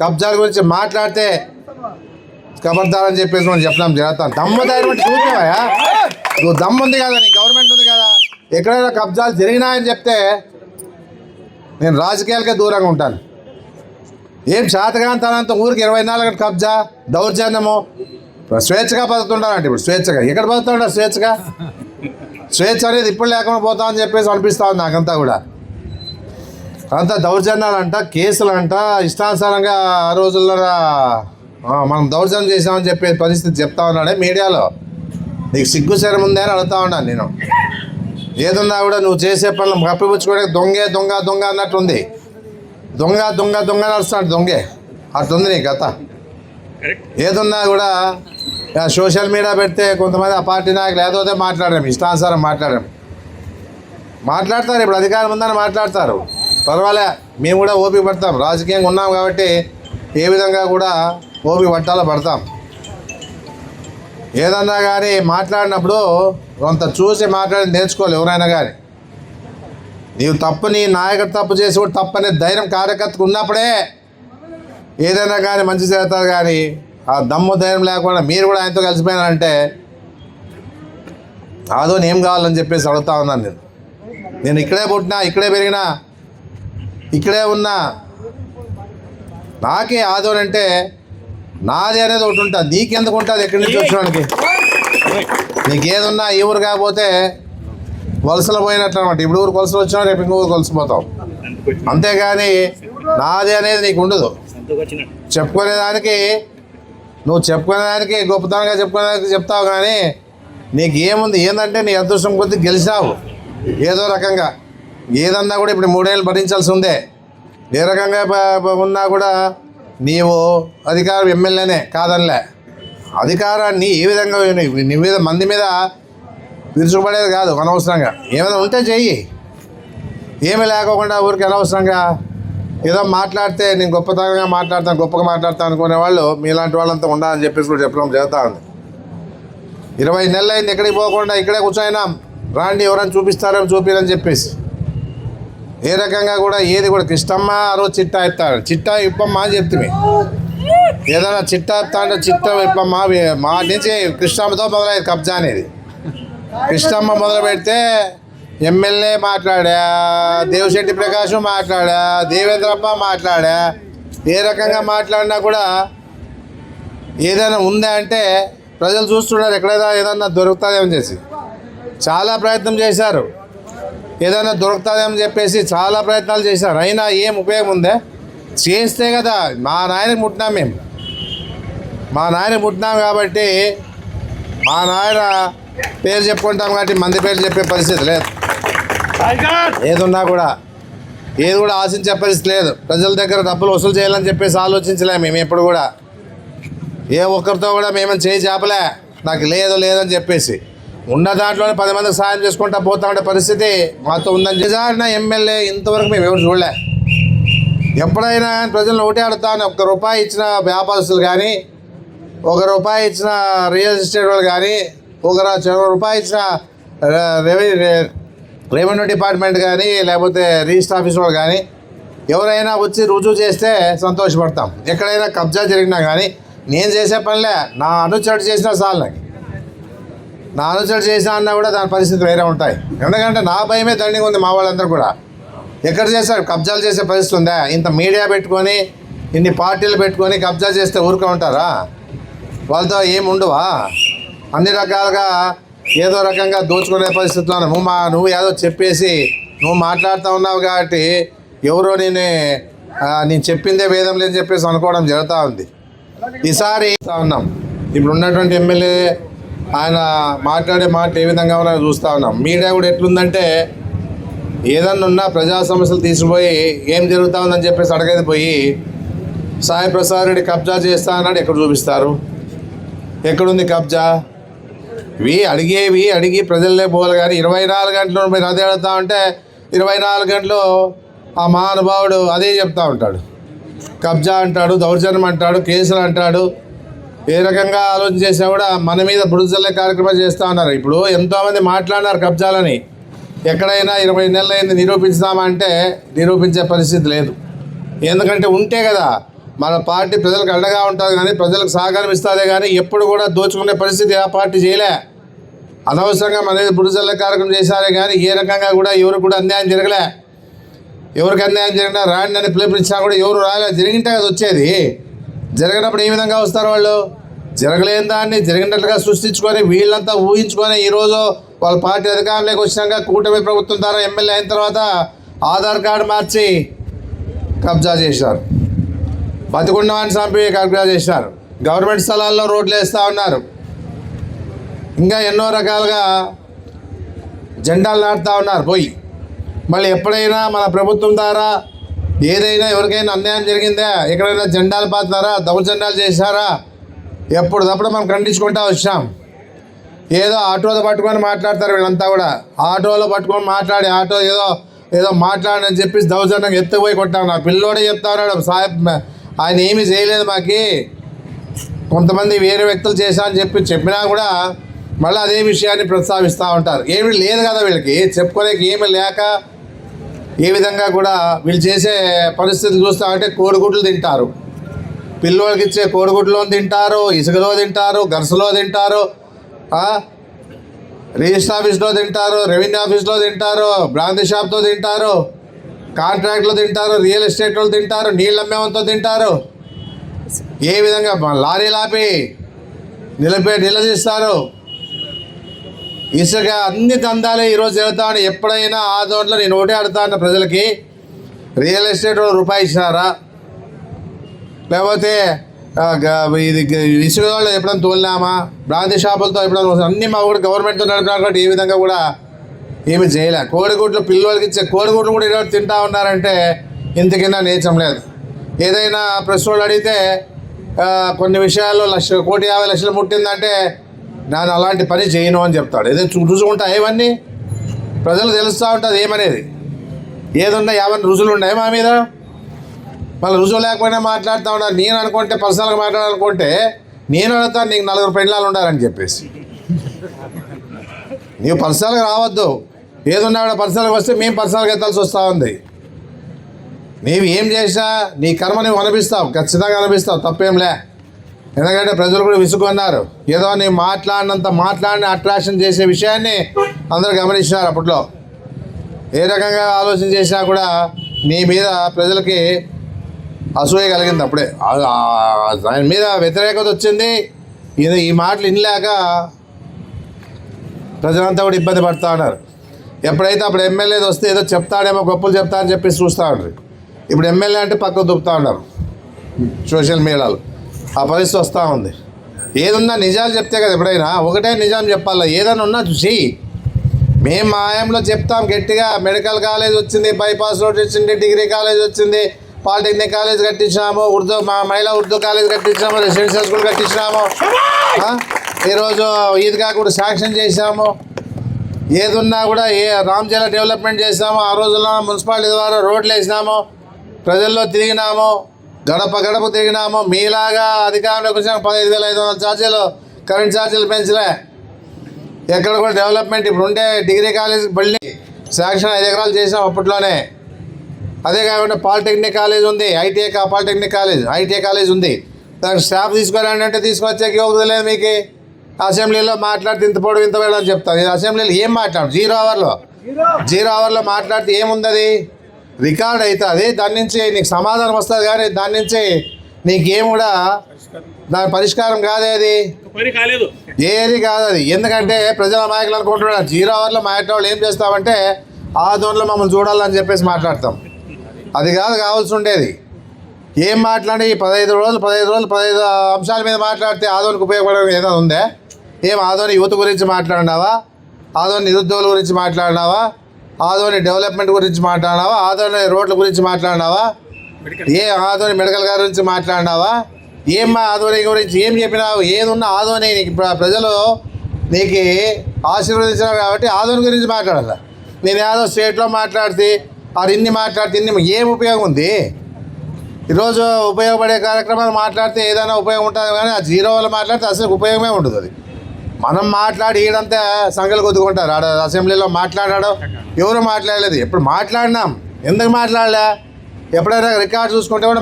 కబ్జాల గురించి మాట్లాడితే కబర్దారని చెప్పేసి మనం చెప్పడం జరుగుతాను. దమ్ము ధైర్యం అంటే చూసావా? నువ్వు దమ్ము ఉంది కదా, నీ గవర్నమెంట్ ఉంది కదా, ఎక్కడైనా కబ్జాలు జరిగినాయని చెప్తే నేను రాజకీయాలకే దూరంగా ఉంటాను. ఏం శాతకాంతనంత ఊరికి 24 గంటల కబ్జా, దౌర్జన్యము, స్వేచ్ఛగా బతుకుతుంటారంటే ఇప్పుడు స్వేచ్ఛగా ఎక్కడ బతుకుతుంటారు? స్వేచ్ఛ అనేది ఇప్పుడు లేకుండా పోతామని చెప్పేసి అనిపిస్తూ ఉంది నాకంతా కూడా. అంతా దౌర్జన్యాలంట, కేసులంట, ఇష్టానుసారంగా ఆ రోజుల్లో మనం దౌర్జన్యం చేసామని చెప్పే పరిస్థితి చెప్తా ఉన్నాడే మీడియాలో. నీకు సిగ్గు శరం ఉందే అని అడుగుతా ఉన్నాను నేను. ఏదన్నా కూడా నువ్వు చేసే పనులు కప్పిపుచ్చుకోవడానికి దొంగ అన్నట్టుంది. దొంగ నడుస్తాడు దొంగే అట్లుంది నీ కథ. ఏదన్నా కూడా సోషల్ మీడియా పెడితే కొంతమంది ఆ పార్టీ నాయకులు ఏదోదే మాట్లాడాం, ఇష్టానుసారం మాట్లాడతారు. ఇప్పుడు అధికారం ఉందని మాట్లాడతారు, పర్వాలే, మేము కూడా ఓపిక పడతాం. రాజకీయంగా ఉన్నాం కాబట్టి ఏ విధంగా కూడా ఓపిక పడతాం. ఏదన్నా కానీ మాట్లాడినప్పుడు కొంత చూసి మాట్లాడి నేర్చుకోవాలి ఎవరైనా కానీ. నీవు తప్పు, నీ నాయకుడు తప్పు చేసి కూడా తప్పనే ధైర్యం కార్యకర్తకు ఉన్నప్పుడే ఏదైనా కానీ మంచి చేస్తారు. కానీ ఆ దమ్ము ధైర్యం లేకుండా మీరు కూడా ఆయనతో కలిసిపోయినారంటే ఆదోని ఏం కావాలని చెప్పేసి అడుగుతా ఉన్నాను నేను ఇక్కడే పుట్టినా, ఇక్కడే పెరిగినా, ఇక్కడే ఉన్నా. నాకే ఆదోని అంటే నాది అనేది ఒకటి ఉంటుంది. నీకెందుకు ఉంటుంది? ఎక్కడి నుంచి వచ్చడానికి నీకేదున్నా ఈ ఊరు కాకపోతే వలసలు పోయినట్లు అనమాట. ఇప్పుడు ఊరు కొలసలు వచ్చినా రేపు ఇంకో ఊరు కొలసిపోతావు. అంతేగాని నాది అనేది నీకు ఉండదు. చెప్పుకునేదానికి గొప్పతనంగా చెప్పుకునేదానికి చెప్తావు. కానీ నీకు ఏముంది? ఏంటంటే నీ అదృష్టం కొద్దీ గెలిచావు ఏదో రకంగా. ఏదన్నా కూడా ఇప్పుడు 3 ఏళ్ళు భరించాల్సి ఉందే. ఏ రకంగా ఉన్నా కూడా నీవు అధికారం ఎమ్మెల్యేనే కాదనిలే. అధికారాన్ని ఏ విధంగా నీ మీద మంది మీద విరుచుకుపడేది కాదు అనవసరంగా. ఏమైనా ఉంటే చెయ్యి, ఏమీ లేకోకుండా ఊరికి అనవసరంగా ఏదో మాట్లాడితే నేను గొప్పగా మాట్లాడతాను అనుకునే వాళ్ళు మీలాంటి వాళ్ళంతా ఉండాలని చెప్పేసి కూడా చెప్పడం జరుగుతూ ఉంది. 20 నెలలు అయింది ఎక్కడికి పోకుండా ఇక్కడే కూర్చోయినాం. రాండి ఎవరైనా చూపిరని చెప్పేసి. ఏ రకంగా కూడా ఏది కూడా కృష్ణమ్మ ఆ రోజు చిట్టా ఇప్పమ్మ అని చెప్తుంది. ఏదైనా చిట్టా అంటే ఇప్పమ్మ మా నుంచి కృష్ణమ్మతో మొదలైంది కబ్జా అనేది. కృష్ణమ్మ మొదలు పెడితే ఎమ్మెల్యే మాట్లాడా, దేవిశెట్టి ప్రకాశం మాట్లాడా, దేవేంద్రప్ప మాట్లాడా. ఏ రకంగా మాట్లాడినా కూడా ఏదైనా ఉందా అంటే ప్రజలు చూస్తున్నారు. ఎక్కడైనా ఏదన్నా దొరుకుతుందేమని చేసి చాలా ప్రయత్నం చేశారు. ఏదైనా దొరుకుతుందేమని చెప్పేసి చాలా ప్రయత్నాలు చేశారు. అయినా ఏం ఉపయోగం ఉందే? చేస్తే కదా మా నాయనకి ముట్టినాం కాబట్టి మా నాయన పేరు చెప్పుకుంటాం కాబట్టి మంది పేరు చెప్పే పరిస్థితి లేదు. ఏదున్నా కూడా ఏది కూడా ఆశించే పరిస్థితి లేదు. ప్రజల దగ్గర డబ్బులు వసూలు చేయాలని చెప్పేసి ఆలోచించలేము మేము ఎప్పుడు కూడా. ఏ ఒక్కరితో కూడా మేమని చేయి చేపలే నాకు లేదని చెప్పేసి ఉన్న దాంట్లోనే 10 మందికి సాయం చేసుకుంటా పోతా ఉండే పరిస్థితి మాతో ఉందని. నిజాన ఎమ్మెల్యే ఇంతవరకు మేము ఎవరు చూడలే. ఎప్పుడైనా ప్రజలను ఒకటే అడుగుతాను, ₹1 ఇచ్చిన వ్యాపారస్తులు కానీ, ₹1 ఇచ్చిన రియల్ ఎస్టేట్ వాళ్ళు కానీ, ₹1 ఇచ్చిన రెవెన్యూ డిపార్ట్మెంట్ కానీ, లేకపోతే రిజిస్టర్ ఆఫీస్ వాళ్ళు కానీ ఎవరైనా వచ్చి రుజువు చేస్తే సంతోషపడతాం. ఎక్కడైనా కబ్జా జరిగినా కానీ నేను చేసే పనిలే, నా అనుచరుడు చేసినా చాలు. నా అనుచరుడు చేసినా అన్నా కూడా దాని పరిస్థితి వేరే ఉంటాయి. ఎందుకంటే నా భయమే దండిగా ఉంది. మా వాళ్ళందరూ కూడా ఎక్కడ చేశారు? కబ్జాలు చేసే పరిస్థితి ఉందా? ఇంత మీడియా పెట్టుకొని, ఇన్ని పార్టీలు పెట్టుకొని కబ్జా చేస్తే ఊరుకో ఉంటారా? వాళ్ళతో ఏముండవా? అన్ని రకాలుగా ఏదో రకంగా దోచుకునే పరిస్థితిలో నువ్వు ఏదో చెప్పేసి నువ్వు మాట్లాడుతూ ఉన్నావు కాబట్టి ఎవరో నేను చెప్పిందే వేదం లేదని చెప్పేసి అనుకోవడం జరుగుతూ ఉంది. ఈసారి ఉన్నాం ఇప్పుడు ఉన్నటువంటి ఎమ్మెల్యే ఆయన మాట్లాడే మాట ఏ విధంగా ఉన్నారో చూస్తూ ఉన్నాం. మీడియా కూడా ఎట్లుందంటే ఏదన్నా ఉన్నా ప్రజా సమస్యలు తీసుకుపోయి ఏం జరుగుతూ ఉందని చెప్పేసి అడగేది పోయి సాయి ప్రసాద్ రెడ్డి కబ్జా చేస్తా అన్నాడు. ఎక్కడ చూపిస్తారు? ఎక్కడుంది కబ్జా? అడిగి ప్రజల్లే పోవాలి. కానీ 24 గంటలు మీరు అదే అడుగుతా ఉంటే 24 గంటలు ఆ మహానుభావుడు అదే చెప్తూ ఉంటాడు. కబ్జా అంటాడు, దౌర్జన్యం అంటాడు, కేసులు అంటాడు. ఏ రకంగా ఆలోచన చేసినా కూడా మన మీద బుడిజల్లే కార్యక్రమాలు చేస్తూ ఉన్నారు. ఇప్పుడు ఎంతోమంది మాట్లాడినారు కబ్జాలని. ఎక్కడైనా 20 నెలలు అయింది నిరూపించుదామంటే నిరూపించే పరిస్థితి లేదు. ఎందుకంటే ఉంటే కదా మన పార్టీ ప్రజలకు అండగా ఉంటుంది కానీ ప్రజలకు సహకారం ఇస్తుందే కానీ ఎప్పుడు కూడా దోచుకునే పరిస్థితి ఆ పార్టీ చేయలే. అనవసరంగా మన బురజల్ల కార్యక్రమం చేశారే కానీ ఏ రకంగా కూడా ఎవరికి కూడా అన్యాయం జరగలే. ఎవరికి అన్యాయం జరిగినా రాండి అని పిలుపునిచ్చినా కూడా ఎవరు రాలే. జరిగింటే అది వచ్చేది. జరిగినప్పుడు ఏ విధంగా వస్తారు వాళ్ళు? జరగలేని దాన్ని జరిగినట్లుగా సృష్టించుకొని వీళ్ళంతా ఊహించుకొని ఈరోజు వాళ్ళ పార్టీ అధికారంలోకి వచ్చినాక కూటమి ప్రభుత్వం ద్వారా ఎమ్మెల్యే అయిన తర్వాత ఆధార్ కార్డు మార్చి కబ్జా చేశారు. బతికుండవాన్ని చంపి కబ్జా చేశారు. గవర్నమెంట్ స్థలాల్లో రోడ్లు వేస్తూ ఉన్నారు. ఇంకా ఎన్నో రకాలుగా జెండాలు నాటుతూ ఉన్నారు పోయి. మళ్ళీ ఎప్పుడైనా మన ప్రభుత్వం ద్వారా ఏదైనా ఎవరికైనా అన్యాయం జరిగిందా, ఎక్కడైనా జెండాలు పాతారా, దౌర్జన్యాలు చేశారా, ఎప్పుడప్పుడు మనం ఖండించుకుంటూ వచ్చాం. ఏదో ఆటోలో పట్టుకొని మాట్లాడతారు వీళ్ళంతా కూడా. ఆటోలో పట్టుకొని మాట్లాడి ఆటో ఏదో మాట్లాడని చెప్పేసి దౌర్జన్యం ఎత్తుకుపోయి కొట్టాం. నా పిల్లోడే చెప్తా ఉన్నాడు, సాహెబ్ ఆయన ఏమీ చేయలేదు, మాకి కొంతమంది వేరే వ్యక్తులు చేశారని చెప్పినా కూడా మళ్ళీ అదే విషయాన్ని ప్రస్తావిస్తూ ఉంటారు. ఏమీ లేదు కదా వీళ్ళకి, చెప్పుకోలేక ఏమీ లేక ఏ విధంగా కూడా వీళ్ళు చేసే పరిస్థితి చూస్తూ ఉంటే కోడిగుడ్లు తింటారు. పిల్లలకి ఇచ్చే కోడిగుడ్లో తింటారు, ఇసుకలో తింటారు, గరసలో తింటారు, రిజిస్టర్ ఆఫీస్లో తింటారు, రెవెన్యూ ఆఫీస్లో తింటారు, బ్రాంతి షాప్తో తింటారు, కాంట్రాక్ట్లో తింటారు, రియల్ ఎస్టేట్లో తింటారు, నీళ్ళు అమ్మేవంతో తింటారు. ఏ విధంగా లారీలు ఆపి నిలదీస్తారు. ఇసుక అన్ని దందాలే ఈరోజు జరుగుతామని ఎప్పుడైనా ఆ దాంట్లో నేను ఒకటే అడుగుతా ఉన్నా ప్రజలకి, రియల్ ఎస్టేట్ రూపాయి ఇచ్చినారా? లేకపోతే ఇది ఇసుక వాళ్ళు ఎప్పుడైనా తోలినామా? బ్రాంతి షాపులతో ఎప్పుడైనా అన్నీ మా కూడా గవర్నమెంట్తో నడిపినారు కాబట్టి ఏ విధంగా కూడా ఏమి చేయలే. కోడిగుడ్లు పిల్లలకి ఇచ్చే కోడిగుడ్లు కూడా ఈరోజు తింటా ఉన్నారంటే ఇంతకిన్నా నేచం లేదు. ఏదైనా ప్రెస్ వాళ్ళు అడిగితే కొన్ని విషయాల్లో 1,50,00,000 ముట్టిందంటే నేను అలాంటి పని చేయను అని చెప్తాడు. ఏదో రుజువుంటాయి ఇవన్నీ ప్రజలు తెలుస్తూ ఉంటుంది ఏమనేది. ఏదున్నా 50 రుజువులు ఉన్నాయి మా మీద. మళ్ళీ రుజువు లేకపోయినా మాట్లాడుతూ ఉన్నారు. నేను అనుకుంటే పర్సనల్గా మాట్లాడాలనుకుంటే నేను అడుగుతాను, నీకు 4 పెళ్ళాలు ఉండాలని చెప్పేసి. నీవు పర్సనల్గా రావద్దు. ఏదున్నా కూడా పర్సనల్గా వస్తే మేము పర్సనల్గా ఎత్తాల్సి వస్తూ ఉంది. నీవు ఏం చేసినా నీ కర్మ నువ్వు అనిపిస్తావు, ఖచ్చితంగా అనిపిస్తావు, తప్పేంలే. ఎందుకంటే ప్రజలు కూడా విసుగున్నారు. ఏదో నేను మాట్లాడిన అట్రాక్షన్ చేసే విషయాన్ని అందరూ గమనించినారు. అప్పట్లో ఏ రకంగా ఆలోచన చేసినా కూడా నీ మీద ప్రజలకి అసూయ కలిగింది. అప్పుడే ఆయన మీద వ్యతిరేకత వచ్చింది. ఈ మాటలు వినలేక ప్రజలంతా కూడా ఇబ్బంది పడుతూ ఉన్నారు. ఎప్పుడైతే అప్పుడు ఎమ్మెల్యేది వస్తే ఏదో చెప్తాడేమో, గొప్పలు చెప్తా అని చెప్పేసి చూస్తూ ఉన్నారు. ఇప్పుడు ఎమ్మెల్యే అంటే పక్కకు దుప్పుతూ ఉన్నారు సోషల్ మీడియాలో. ఆ పరిస్థితి వస్తూ ఉంది. ఏదున్నా నిజాలు చెప్తే కదా ఎప్పుడైనా, ఒకటే నిజం చెప్పాలి. ఏదైనా ఉన్నా చూసి మేము మా ఆయంలో చెప్తాం గట్టిగా. మెడికల్ కాలేజ్ వచ్చింది, బైపాస్ రోడ్ వచ్చింది, డిగ్రీ కాలేజ్ వచ్చింది, పాలిటెక్నిక్ కాలేజ్ కట్టించినాము, మహిళా ఉర్దూ కాలేజ్ కట్టించినాము, రెసిడెన్షియల్ స్కూల్ కట్టించినాము, ఈరోజు ఈద్గా కూడా శాంక్షన్ చేశాము. ఏదున్నా కూడా రామజల డెవలప్మెంట్ చేసాము. ఆ రోజుల్లో మున్సిపాలిటీ ద్వారా రోడ్లు వేసినాము, ప్రజల్లో తిరిగినాము, గడప గడప తిరిగినాము. మీలాగా అధికారంలోకి వచ్చిన 15,500 ఛార్జీలు కరెంట్ ఛార్జీలు పెంచలే. ఎక్కడ కూడా డెవలప్మెంట్. ఇప్పుడు ఉండే డిగ్రీ కాలేజ్ బిల్డింగ్ శాంక్షన్ 5 ఎకరాలు చేసాం అప్పట్లోనే. అదే కాకుండా పాలిటెక్నిక్ కాలేజ్ ఉంది, ఐటీఐ కాలేజ్ ఉంది. దానికి స్టాఫ్ తీసుకురండి అంటే తీసుకొచ్చాక యోగ్యత లేదు మీకు. అసెంబ్లీలో మాట్లాడితే ఇంత పొడవు ఇంత వేయడం అని చెప్తాను. అసెంబ్లీలో ఏం మాట్లాడు? 0 అవర్లో మాట్లాడితే ఏముంది? అది రికార్డ్ అవుతుంది. దాని నుంచి నీకు సమాధానం వస్తుంది కానీ దాని నుంచి నీకేం కూడా దాని పరిష్కారం కాదే. అది ఏది కాదు అది. ఎందుకంటే ప్రజల నాయకులు అనుకుంటున్నారు 0 అవర్లో మాట్లాడే ఏం చేస్తామంటే ఆ దోన్లో మమ్మల్ని చూడాలని చెప్పేసి మాట్లాడతాం. అది కావాల్సి ఉండేది. ఏం మాట్లాడి 15 అంశాల మీద మాట్లాడితే ఆదోనికి ఉపయోగపడడం ఏదైనా ఉందే? ఏం ఆదోని యువత గురించి మాట్లాడినావా? ఆదోని నిరుద్యోగుల గురించి మాట్లాడినావా? ఆదోని డెవలప్మెంట్ గురించి మాట్లాడినావా? ఆదోని రోడ్ల గురించి మాట్లాడినావా? ఆదోని మెడికల్ గారి గురించి మాట్లాడినావా? ఆదోని గురించి ఏం చెప్పినావు? ఏదున్నా ఆదోని నీకు ప్రజలు నీకు ఆశీర్వదించినారు కాబట్టి ఆదోని గురించి మాట్లాడాలి. నేను ఏదో స్టేట్లో మాట్లాడితే ఇన్ని ఏం ఉపయోగం ఉంది? ఈరోజు ఉపయోగపడే కార్యక్రమాలు మాట్లాడితే ఏదైనా ఉపయోగం ఉంటుంది కానీ ఆ 0 వల్ల మాట్లాడితే అసలు ఉపయోగమే ఉంటుంది. అది మనం మాట్లాడి ఈడంతా సంఘాలు కొద్దుకుంటారు. అసెంబ్లీలో మాట్లాడాడు, ఎవరు మాట్లాడలేదు. ఎప్పుడు మాట్లాడినాం, ఎందుకు మాట్లాడలే? ఎప్పుడైనా రికార్డ్ చూసుకుంటే కూడా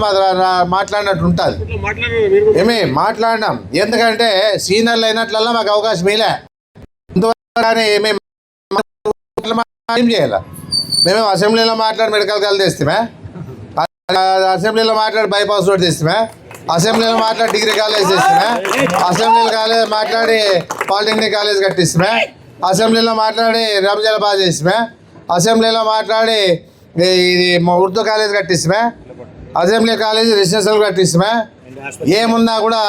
మాట్లాడినట్టు ఉంటుంది. ఏమి మాట్లాడినాం, ఎందుకంటే సీనియర్లు అయినట్లల్లా మాకు అవకాశం ఇలే. కానీ మేము ఏం చేయాలి? మేము అసెంబ్లీలో మాట్లాడి మెడికల్ కాలేజ్ తెస్తామే, అసెంబ్లీలో మాట్లాడి బైపాస్ రోడ్ తెస్తామే, అసెంబ్లీలో మాట్లాడి డిగ్రీ కాలేజ్ తెస్తామే, అసెంబ్లీలో మాట్లాడి పాలిటెక్నిక్ కాలేజ్ కట్టిస్తామే, అసెంబ్లీలో మాట్లాడి రంజాన్ బాగా చేస్తామే, అసెంబ్లీలో మాట్లాడి ఇది ఉర్దూ కాలేజ్ కట్టిస్తామే, అసెంబ్లీ కాలేజ్ రెసిడెన్షియల్ కట్టిస్తామే. ఏమున్నా కూడా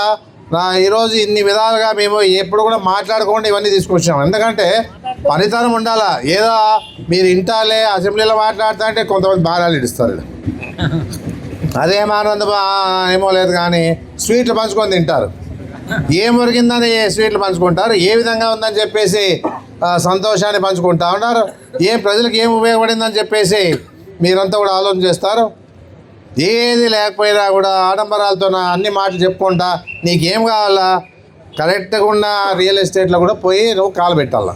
ఈరోజు ఇన్ని విధాలుగా మేము ఎప్పుడు కూడా మాట్లాడుకోండి ఇవన్నీ తీసుకొచ్చాము. ఎందుకంటే పనితనం ఉండాలా. ఏదో మీరు ఇంటాలే అసెంబ్లీలో మాట్లాడుతా అంటే కొంతమంది బాణాలు ఇడుస్తారు. అదేం ఆనందం ఏమో లేదు, కానీ స్వీట్లు పంచుకొని తింటారు. ఏం ఒరిగిందని స్వీట్లు పంచుకుంటారు, ఏ విధంగా ఉందని చెప్పేసి సంతోషాన్ని పంచుకుంటా ఉంటారు, ప్రజలకు ఏం ఉపయోగపడిందని చెప్పేసి మీరంతా కూడా ఆలోచన చేస్తారు. ఏది లేకపోయినా కూడా ఆడంబరాలతో అన్ని మాటలు చెప్పుకుంటా నీకేం కావాలా, కరెక్ట్గా ఉన్న రియల్ ఎస్టేట్లో కూడా పోయి నువ్వు కాలు పెట్టాలా.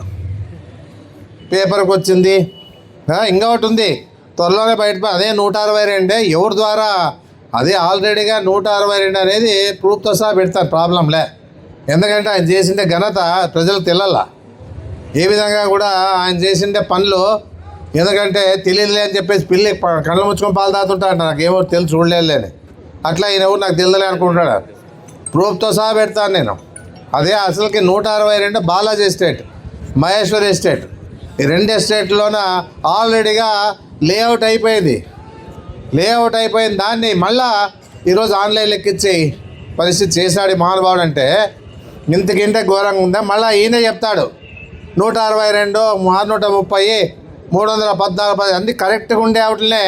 పేపర్కి వచ్చింది, ఇంకొకటి ఉంది త్వరలోనే బయట, అదే 162 ఎవరి ద్వారా, అదే ఆల్రెడీగా 162 అనేది ప్రూఫ్తో సహా పెడతారు, ప్రాబ్లంలే. ఎందుకంటే ఆయన చేసిండే ఘనత ప్రజలకు తెలలా. ఏ విధంగా కూడా ఆయన చేసిండే పనులు, ఎందుకంటే తెలియదులే అని చెప్పేసి పిల్లి కళ్ళు ముచ్చుకొని పాలు తాగుతుంటాడు, నాకేమో తెలుసు చూడలేని అట్లా ఈయన ఎవరు నాకు తెలియదులే అనుకుంటాడు. ప్రూఫ్తో సహా పెడతాను నేను. అదే అసలుకి 162 బాలాజీ ఎస్టేట్, మహేశ్వరి ఎస్టేట్, ఈ 2 ఎస్టేట్లోన ఆల్రెడీగా లేఅవుట్ అయిపోయింది. దాన్ని మళ్ళా ఈరోజు ఆన్లైన్ లెక్కించి పరిస్థితి చేశాడు మహానుభావుడు. అంటే ఇంతకింటే ఘోరంగా ఉందా? మళ్ళీ ఈయన చెప్తాడు 162, 630, 314 అన్నీ కరెక్ట్గా ఉండే వాటినే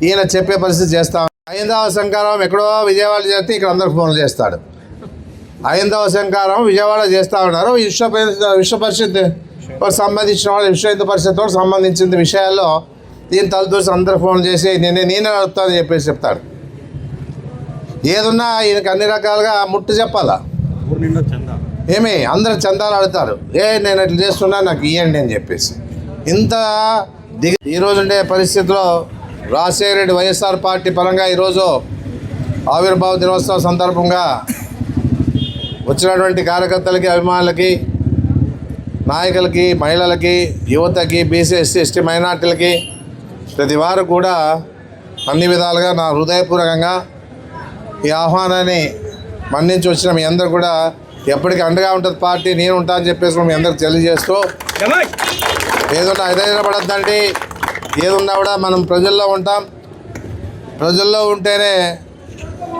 ఈయన చెప్పే పరిస్థితి చేస్తాం. 5వ శంకారం ఎక్కడో విజయవాడ చేస్తే ఇక్కడ అందరికి ఫోన్లు చేస్తాడు. 5వ శంకారం విజయవాడ చేస్తూ ఉన్నారు. విశ్వ పరిషత్ సంబంధించిన వాళ్ళు, విశ్వ హిందూ పరిషత్ సంబంధించిన విషయాల్లో దీన్ని తలదూసి అందరు ఫోన్ చేసి నేనే అడుగుతానని చెప్పేసి చెప్తాడు. ఏదున్నా ఈయనకి అన్ని రకాలుగా ముట్టు చెప్పాలా. అందరు చందాలు అడుగుతారు, నేను ఇట్లా చేస్తున్నా నాకు ఇవ్వండి అని చెప్పేసి. ఇంత ఈరోజు ఉండే పరిస్థితిలో రాజశేఖర రెడ్డి వైఎస్ఆర్ పార్టీ పరంగా ఈరోజు ఆవిర్భావ దినోత్సవం సందర్భంగా వచ్చినటువంటి కార్యకర్తలకి, అభిమానులకి, నాయకులకి, మహిళలకి, యువతకి, బీసీ, ఎస్సీ, ఎస్టీ, మైనార్టీలకి ప్రతి వారు కూడా అన్ని విధాలుగా నా హృదయపూర్వకంగా ఈ ఆహ్వానాన్ని మన్నించి వచ్చిన మీ అందరూ కూడా ఎప్పటికీ అండగా ఉంటుంది పార్టీ, నేను ఉంటా అని చెప్పేసి మీ అందరికి తెలియజేస్తూ, ఏదున్నా హైదరాబాద్దండి, ఏదున్నా కూడా మనం ప్రజల్లో ఉంటాం. ప్రజల్లో ఉంటేనే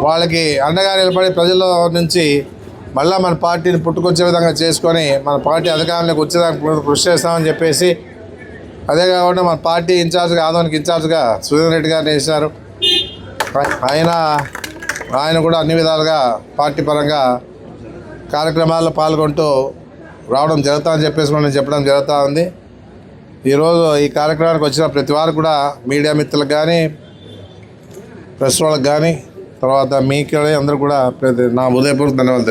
వాళ్ళకి అండగా నిలబడి ప్రజల్లో నుంచి మళ్ళీ మన పార్టీని పుట్టుకొచ్చే విధంగా చేసుకొని మన పార్టీ అధికారంలోకి వచ్చేదానికి కృషి చేస్తామని చెప్పేసి, అదే కాకుండా మన పార్టీ ఇన్ఛార్జ్గా, ఆదోనికి ఇన్ఛార్జ్గా సుధీర్ రెడ్డి గారిని వేశారు. ఆయన కూడా అన్ని విధాలుగా పార్టీ పరంగా కార్యక్రమాల్లో పాల్గొంటూ రావడం జరుగుతుందని చెప్పేసి మనం చెప్పడం జరుగుతూ ఉంది. ఈరోజు ఈ కార్యక్రమానికి వచ్చిన ప్రతి వారు కూడా మీడియా మిత్రులకు కానీ, ప్రెస్ వాళ్ళకి కానీ, తర్వాత మీకు అందరూ కూడా నా ఉదయపూర్వక ధన్యవాదాలు.